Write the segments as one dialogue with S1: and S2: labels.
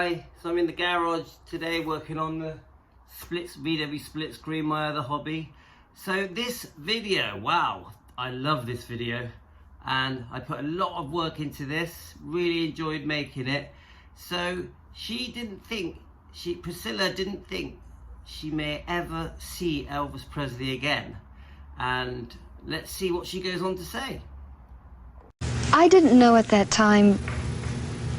S1: Hi, so I'm in the garage today working on the VW split screen, my other hobby. So this video, wow, I love this video and I put a lot of work into this, really enjoyed making it. So Priscilla didn't think she may ever see Elvis Presley again. And let's see what she goes on to say.
S2: I didn't know at that time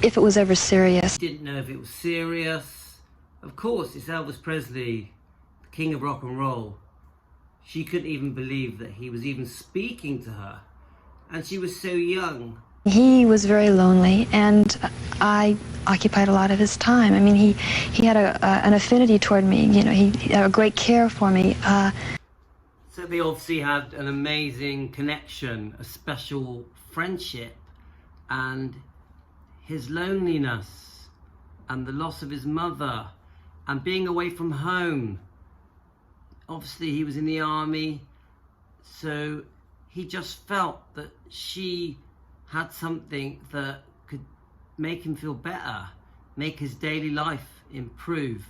S2: if it was ever serious.
S1: Didn't know if it was serious. Of course, it's Elvis Presley, the king of rock and roll. She couldn't even believe that he was even speaking to her. And she was so young.
S2: He was very lonely, and I occupied a lot of his time. I mean, he had an affinity toward me. You know, he had a great care for me.
S1: So they obviously had an amazing connection, a special friendship, and his loneliness and the loss of his mother and being away from home. Obviously he was in the army, so he just felt that she had something that could make him feel better, make his daily life improve,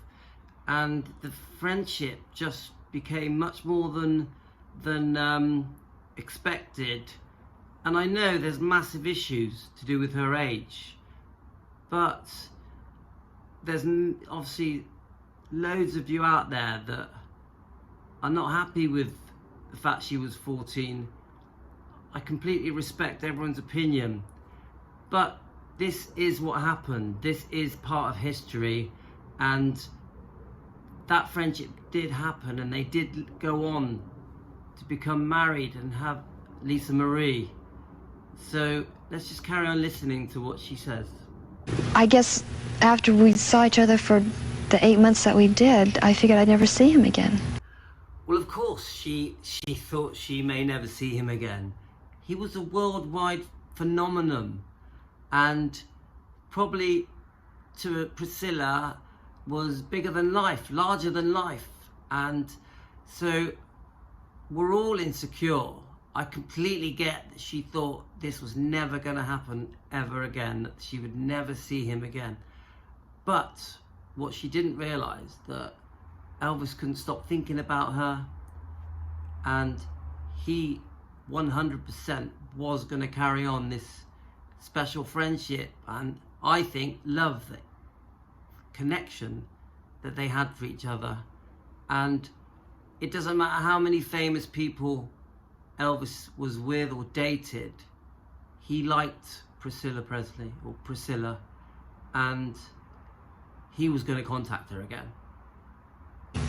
S1: and the friendship just became much more than expected. And I know there's massive issues to do with her age, but there's obviously loads of you out there that are not happy with the fact she was 14. I completely respect everyone's opinion, but this is what happened. This is part of history, and that friendship did happen, and they did go on to become married and have Lisa Marie. So let's just carry on listening to what she says.
S2: I guess after we saw each other for the 8 months that we did, I figured I'd never see him again.
S1: Well, of course, she thought she may never see him again. He was a worldwide phenomenon, and probably to Priscilla was bigger than life, larger than life. And so we're all insecure. I completely get that she thought this was never going to happen ever again, that she would never see him again. But what she didn't realise, that Elvis couldn't stop thinking about her, and he 100% was going to carry on this special friendship, and I think love, the connection that they had for each other. And it doesn't matter how many famous people Elvis was with or dated, he liked Priscilla Presley, or Priscilla, and he was going to contact her again.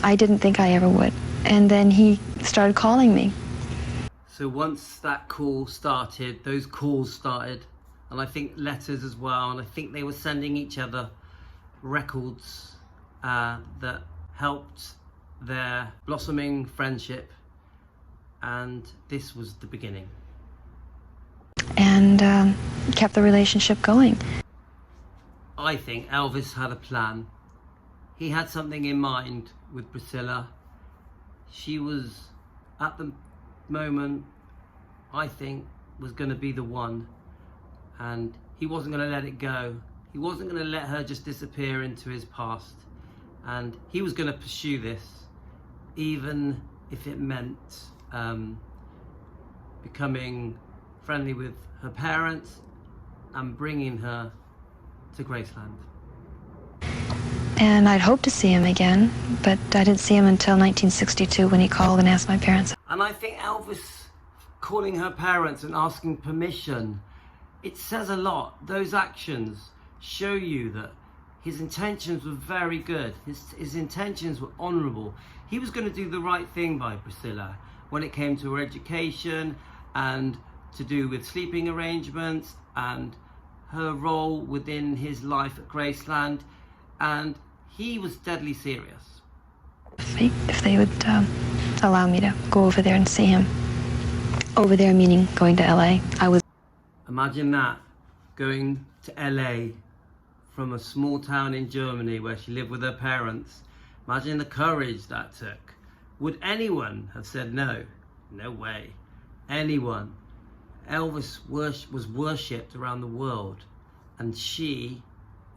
S2: I didn't think I ever would. And then he started calling me.
S1: So once that call started, those calls started, and I think letters as well, and I think they were sending each other records that helped their blossoming friendship. And this was the beginning.
S2: And kept the relationship going.
S1: I think Elvis had a plan. He had something in mind with Priscilla. She was, at the moment, I think, was going to be the one. And he wasn't going to let it go. He wasn't going to let her just disappear into his past. And he was going to pursue this, even if it meant becoming friendly with her parents and bringing her to Graceland.
S2: And I'd hoped to see him again, but I didn't see him until 1962 when he called and asked my parents.
S1: And I think Elvis calling her parents and asking permission, it says a lot. Those actions show you that his intentions were very good. His intentions were honourable. He was going to do the right thing by Priscilla when it came to her education and to do with sleeping arrangements and her role within his life at Graceland. And he was deadly serious.
S2: If they would allow me to go over there and see him. Over there meaning going to LA.
S1: Imagine that, going to LA from a small town in Germany where she lived with her parents. Imagine the courage that took. Would anyone have said no? No way. Anyone. Elvis was worshipped around the world, and she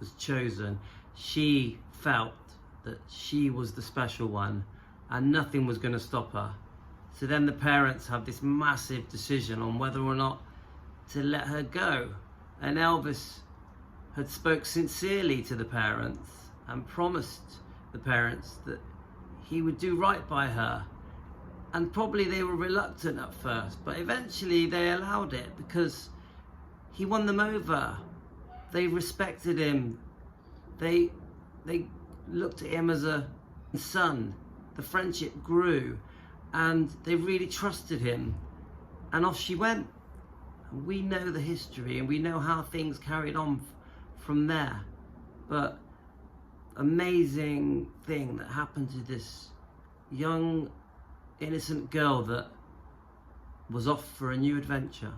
S1: was chosen. she felt that she was the special one and nothing was going to stop her. So then the parents have this massive decision on whether or not to let her go. And Elvis had spoke sincerely to the parents and promised the parents that he would do right by her. And probably they were reluctant at first, but eventually they allowed it because he won them over. They respected him. They looked at him as a son. The friendship grew and they really trusted him. And off she went. And we know the history and we know how things carried on from there. But amazing thing that happened to this young, innocent girl that was off for a new adventure.